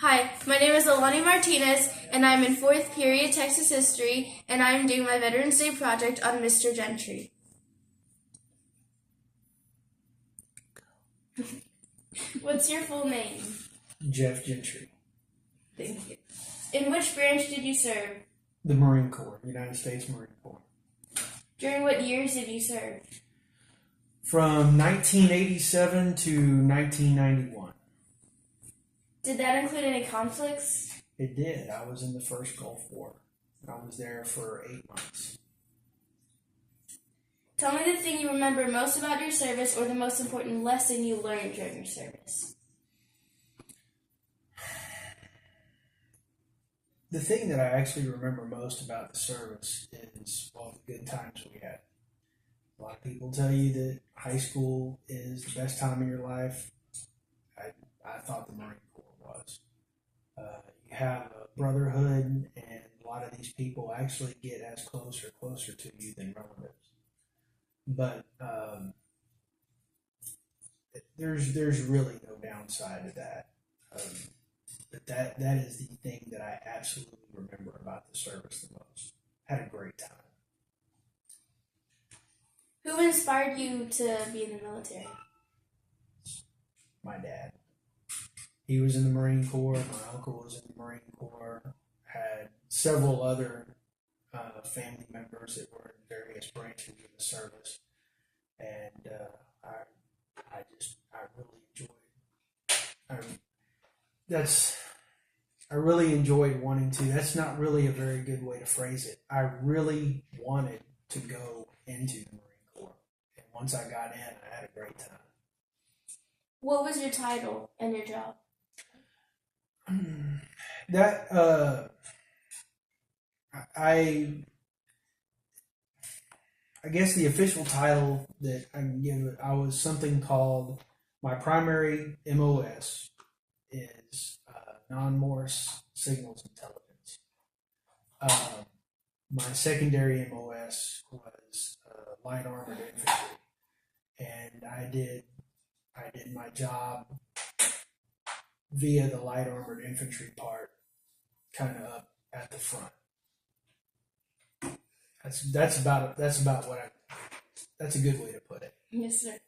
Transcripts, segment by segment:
Hi, my name is Alani Martinez, and I'm in fourth period Texas history, and I'm doing my Veterans Day project on Mr. Gentry. What's your full name? Jeff Gentry. Thank you. In which branch did you serve? The Marine Corps, United States Marine Corps. During what years did you serve? From 1987 to 1991. Did that include any conflicts? It did. I was in the first Gulf War. I was there for 8 months. Tell me the thing you remember most about your service or the most important lesson you learned during your service. The thing that I actually remember most about the service is all the good times we had. A lot of people tell you that high school is the best time of your life. I thought the Marine Corps was. You have a brotherhood, and a lot of these people actually get as closer to you than relatives. But there's really no downside to that. But that is the thing that I absolutely remember about the service the most. Had a great time. Who inspired you to be in the military? My dad. He was in the Marine Corps. My uncle was in the Marine Corps. Had several other family members that were in various branches of the service, and I really enjoyed. I really enjoyed wanting to. That's not really a very good way to phrase it. I really wanted to go into the Marine Corps, and once I got in, I had a great time. What was your title and your job? That I guess the official title that I can give it, I was something called, my primary MOS is non-Morse signals intelligence. My secondary MOS was light armored infantry, and I did my job via the light armored infantry part, kind of up at the front. That's about that's a good way to put it. Yes, sir.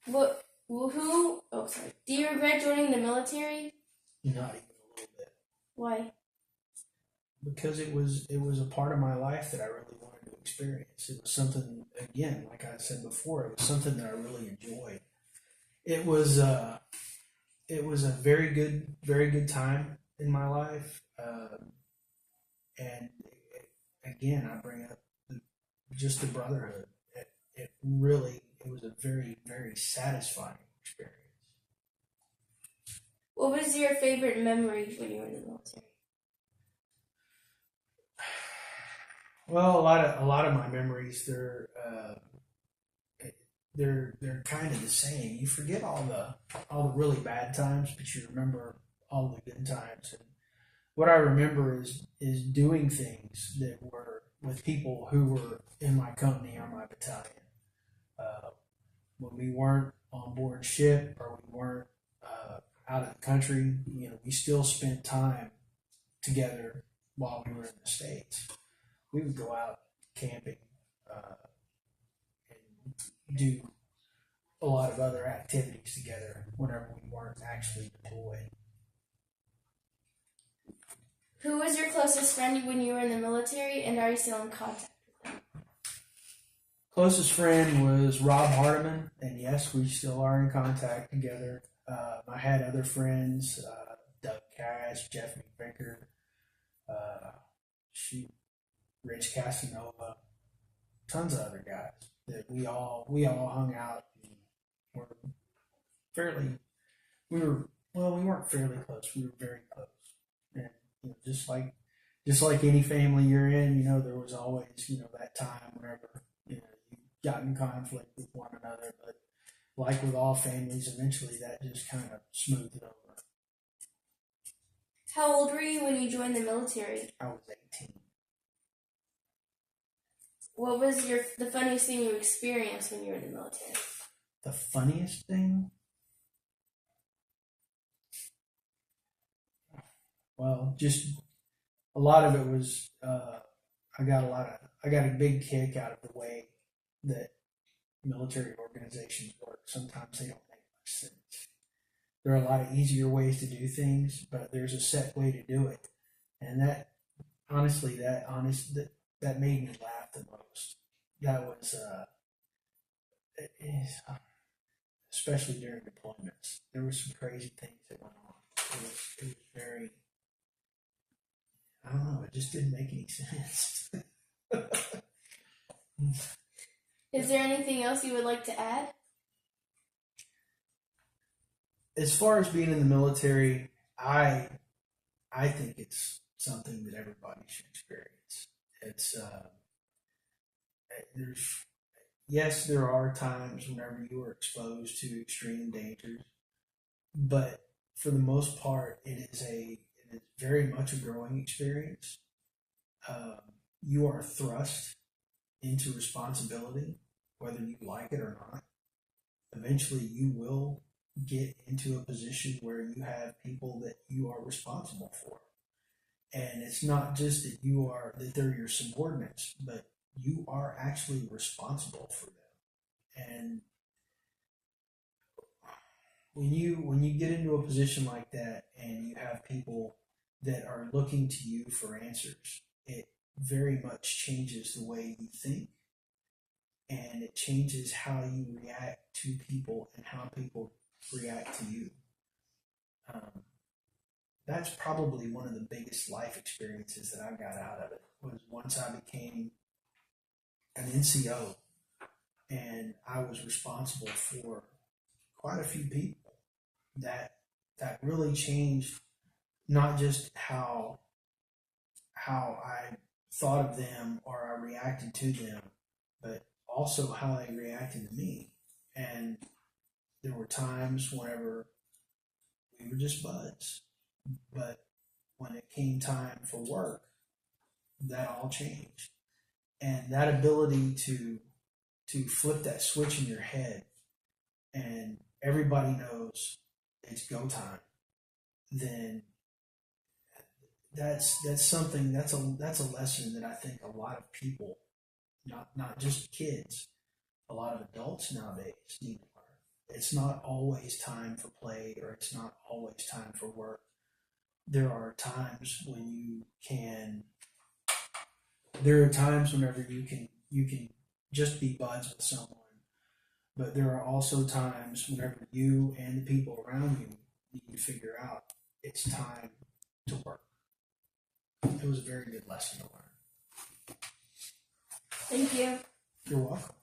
Do you regret joining the military? Not even a little bit. Why? Because it was a part of my life that I really wanted to experience. It was something, again, like I said before, it was something that I really enjoyed. It was a very good time in my life, and again, I bring up just the brotherhood. It was a very, very satisfying experience. What was your favorite memory when you were in the military? Well, a lot of my memories, they're kind of the same. You forget all the really bad times, but you remember all the good times. And what I remember is doing things that were with people who were in my company or my battalion. When we weren't on board ship or we weren't out of the country, we still spent time together while we were in the States. We would go out camping and do a lot of other activities together whenever we weren't actually deployed. Who was your closest friend when you were in the military, and are you still in contact with them? Closest friend was Rob Hardiman, and yes, we still are in contact together. I had other friends, Doug Cash, Jeff McVicker, Rich Casanova, tons of other guys that we all hung out. And we weren't fairly close. We were very close, and just like any family you're in, there was always that time whenever you got in conflict with one another, but like with all families, eventually that just kind of smoothed over. How old were you when you joined the military? I was 18. What was the funniest thing you experienced when you were in the military? The funniest thing? Well, just a lot of it was I got a big kick out of the way that military organizations work. Sometimes they don't make much sense. There are a lot of easier ways to do things, but there's a set way to do it, and that honestly, that made me laugh the most. That was especially during deployments. There were some crazy things that went on. It was very, I don't know, it just didn't make any sense. Is there anything else you would like to add? As far as being in the military, I think it's something that everybody should experience. It's there's yes, there are times whenever you are exposed to extreme dangers, but for the most part, it is very much a growing experience. Um, you are thrust into responsibility, whether you like it or not. Eventually, you will get into a position where you have people that you are responsible for. And it's not just that they're your subordinates, but you are actually responsible for them. And when you get into a position like that and you have people that are looking to you for answers, it very much changes the way you think, and it changes how you react to people and how people react to you. Um, that's probably one of the biggest life experiences that I got out of it was once I became an NCO and I was responsible for quite a few people that really changed not just how I thought of them or I reacted to them, but also how they reacted to me. And there were times whenever we were just buds, but when it came time for work, that all changed. And that ability to flip that switch in your head and everybody knows it's go time, then that's something that's a lesson that I think a lot of people, not just kids, a lot of adults nowadays need to learn. It's not always time for play or it's not always time for work. There are times when there are times whenever you can just be buds with someone, but there are also times whenever you and the people around you need to figure out it's time to work. It was a very good lesson to learn. Thank you. You're welcome.